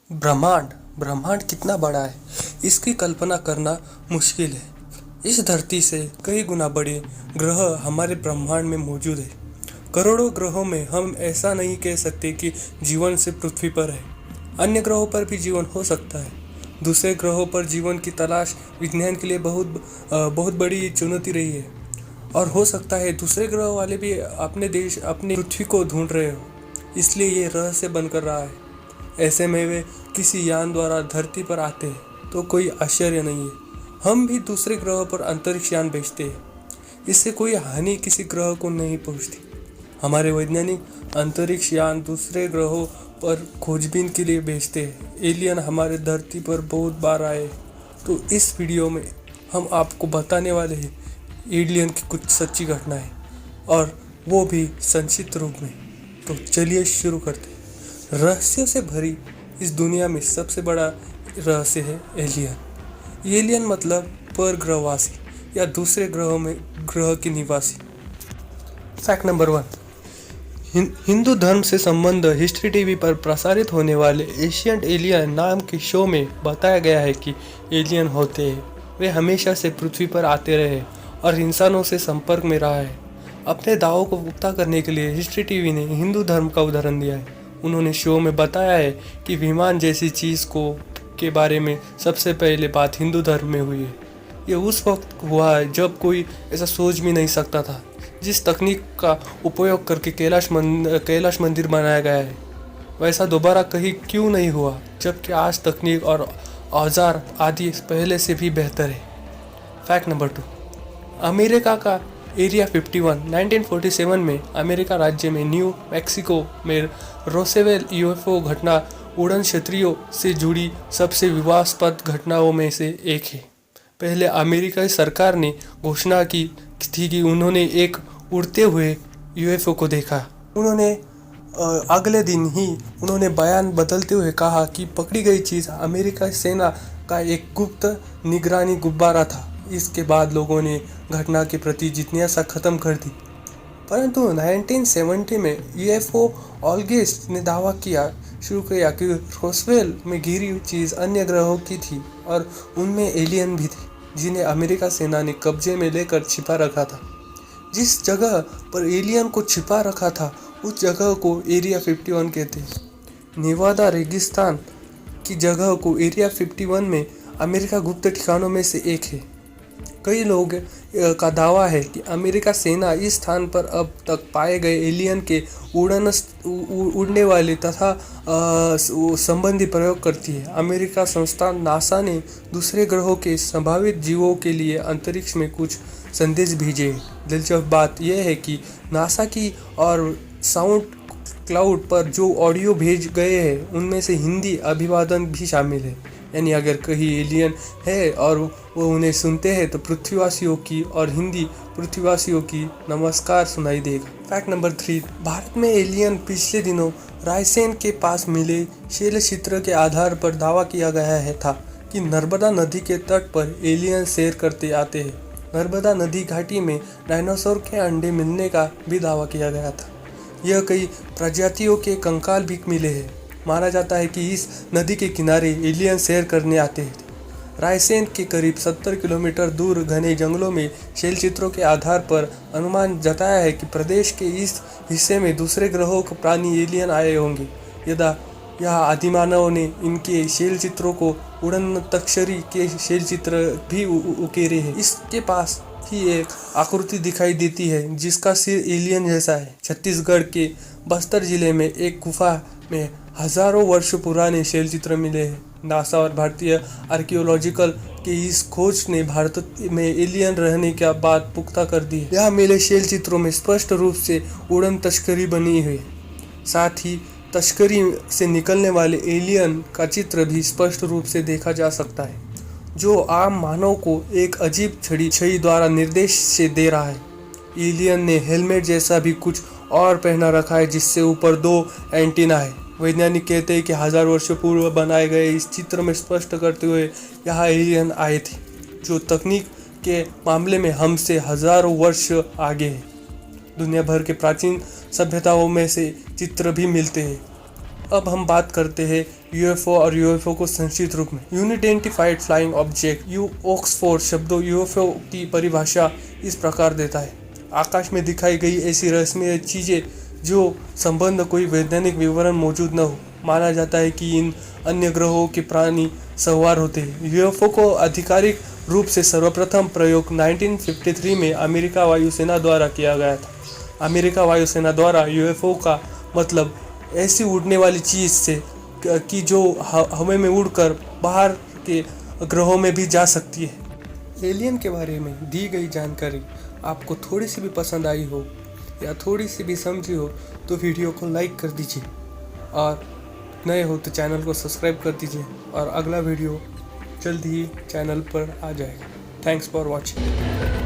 ब्रह्मांड ब्रह्मांड कितना बड़ा है, इसकी कल्पना करना मुश्किल है। इस धरती से कई गुना बड़े ग्रह हमारे ब्रह्मांड में मौजूद है। करोड़ों ग्रहों में हम ऐसा नहीं कह सकते कि जीवन सिर्फ पृथ्वी पर है। अन्य ग्रहों पर भी जीवन हो सकता है। दूसरे ग्रहों पर जीवन की तलाश विज्ञान के लिए बहुत बड़ी चुनौती रही है। और हो सकता है दूसरे ग्रह वाले भी अपनी पृथ्वी को ढूंढ रहे हो, इसलिए ये रहस्य बनकर रहा है। ऐसे में वे किसी यान द्वारा धरती पर आते हैं तो कोई आश्चर्य नहीं है। हम भी दूसरे ग्रहों पर अंतरिक्ष यान भेजते हैं, इससे कोई हानि किसी ग्रह को नहीं पहुंचती। हमारे वैज्ञानिक अंतरिक्ष यान दूसरे ग्रहों पर खोजबीन के लिए भेजते हैं। एलियन हमारे धरती पर बहुत बार आए, तो इस वीडियो में हम आपको बताने वाले हैं एलियन की कुछ सच्ची घटनाएं, और वो भी संक्षिप्त रूप में। तो चलिए शुरू करते हैं। रहस्यों से भरी इस दुनिया में सबसे बड़ा रहस्य है एलियन। एलियन मतलब परग्रहवासी या दूसरे ग्रहों में ग्रह के निवासी। फैक्ट नंबर 1, हिंदू धर्म से संबंध हिस्ट्री टीवी पर प्रसारित होने वाले एशियंट एलियन नाम के शो में बताया गया है कि एलियन होते हैं। वे हमेशा से पृथ्वी पर आते रहे और इंसानों से संपर्क में रहा है। अपने दावों को पुख्ता करने के लिए हिस्ट्री टीवी ने हिंदू धर्म का उदाहरण दिया है। उन्होंने शो में बताया है कि विमान जैसी चीज़ के बारे में सबसे पहले बात हिंदू धर्म में हुई है। ये उस वक्त हुआ है जब कोई ऐसा सोच भी नहीं सकता था। जिस तकनीक का उपयोग करके कैलाश मंदिर बनाया गया है, वैसा दोबारा कहीं क्यों नहीं हुआ, जबकि आज तकनीक और औजार आदि पहले से भी बेहतर है। फैक्ट नंबर 2, अमेरिका का एरिया 51 1947 में अमेरिका राज्य में न्यू मैक्सिको में रोसेवेल यूएफओ घटना उड़न क्षेत्रियों से जुड़ी सबसे विवादास्पद घटनाओं में से एक है। पहले अमेरिकी सरकार ने घोषणा की थी कि उन्होंने एक उड़ते हुए यूएफओ को देखा। उन्होंने अगले दिन ही बयान बदलते हुए कहा कि पकड़ी गई चीज़ अमेरिका सेना का एक गुप्त निगरानी गुब्बारा था। इसके बाद लोगों ने घटना के प्रति जिज्ञासा खत्म कर दी। परंतु 1970 में यूएफओ ऑलगिस्ट ने दावा शुरू किया कि रोसवेल में गिरी हुई चीज़ अन्य ग्रहों की थी और उनमें एलियन भी थे, जिन्हें अमेरिका सेना ने कब्जे में लेकर छिपा रखा था। जिस जगह पर एलियन को छिपा रखा था उस जगह को एरिया 51 कहते हैं। नेवादा रेगिस्तान की जगह को एरिया 51 में अमेरिका गुप्त ठिकानों में से एक है। कई लोग का दावा है कि अमेरिका सेना इस स्थान पर अब तक पाए गए एलियन के उड़ने वाले तथा संबंधी प्रयोग करती है। अमेरिका संस्थान नासा ने दूसरे ग्रहों के संभावित जीवों के लिए अंतरिक्ष में कुछ संदेश भेजे। दिलचस्प बात यह है कि नासा की और साउंड क्लाउड पर जो ऑडियो भेज गए हैं उनमें से हिंदी अभिवादन भी शामिल है। यानी अगर कहीं एलियन है और वो उन्हें सुनते हैं तो पृथ्वीवासियों की और हिंदी पृथ्वीवासियों की नमस्कार सुनाई देगा। फैक्ट नंबर 3, भारत में एलियन पिछले दिनों रायसेन के पास मिले शैल चित्र के आधार पर दावा किया गया था कि नर्मदा नदी के तट पर एलियन सैर करते आते हैं। नर्मदा नदी घाटी में डायनासोर के अंडे मिलने का भी दावा किया गया था। यह कई प्रजातियों के कंकाल भी मिले हैं। माना जाता है कि इस नदी के किनारे एलियन सैर करने आते थे। रायसेन के करीब 70 किलोमीटर दूर घने जंगलों में शैलचित्रों के आधार पर अनुमान जताया है कि प्रदेश के इस हिस्से में दूसरे ग्रहों के प्राणी एलियन आए होंगे। यहाँ आदिमानव ने इनके शैलचित्रों को उड़न तक्षरी के शैलचित्र भी उकेरे हैं। इसके पास ही एक आकृति दिखाई देती है जिसका सिर एलियन जैसा है। छत्तीसगढ़ के बस्तर जिले में एक गुफा में हजारों वर्ष पुराने शैलचित्र मिले हैं। नासा और भारतीय आर्कियोलॉजिकल के इस खोज ने भारत में एलियन रहने की बात पुख्ता कर दी है। यहाँ मिले शैलचित्रों में स्पष्ट रूप से उड़न तस्करी बनी हुई है। साथ ही तस्करी से निकलने वाले एलियन का चित्र भी स्पष्ट रूप से देखा जा सकता है, जो आम मानव को एक अजीब छड़ी द्वारा निर्देश से दे रहा है। एलियन ने हेलमेट जैसा भी कुछ और पहना रखा है, जिससे ऊपर 2 एंटीना है। वैज्ञानिक कहते हैं कि 1000 वर्ष पूर्व बनाए गए इस चित्र में स्पष्ट करते हुए यहाँ एलियन आए थे, जो तकनीक के मामले में हमसे हजारों वर्ष आगे है। दुनिया भर के प्राचीन सभ्यताओं में से चित्र भी मिलते हैं। अब हम बात करते हैं यूएफओ और यूएफओ को संक्षिप्त रूप में यूनिडेंटिफाइड फ्लाइंग ऑब्जेक्ट ऑक्सफोर्ड शब्दों यूएफओ की परिभाषा इस प्रकार देता है: आकाश में दिखाई गई ऐसी रहस्यमय चीजें जो संबंध कोई वैज्ञानिक विवरण मौजूद न हो। माना जाता है कि इन अन्य ग्रहों के प्राणी सवार होते हैं। यूएफओ को आधिकारिक रूप से सर्वप्रथम प्रयोग 1953 में अमेरिका वायुसेना द्वारा किया गया था। अमेरिका वायुसेना द्वारा यूएफओ का मतलब ऐसी उड़ने वाली चीज़ से कि जो हवा में उड़कर बाहर के ग्रहों में भी जा सकती है। एलियन के बारे में दी गई जानकारी आपको थोड़ी सी भी पसंद आई हो या थोड़ी सी भी समझी हो तो वीडियो को लाइक कर दीजिए और नए हो तो चैनल को सब्सक्राइब कर दीजिए और अगला वीडियो जल्द ही चैनल पर आ जाएगा। Thanks for watching.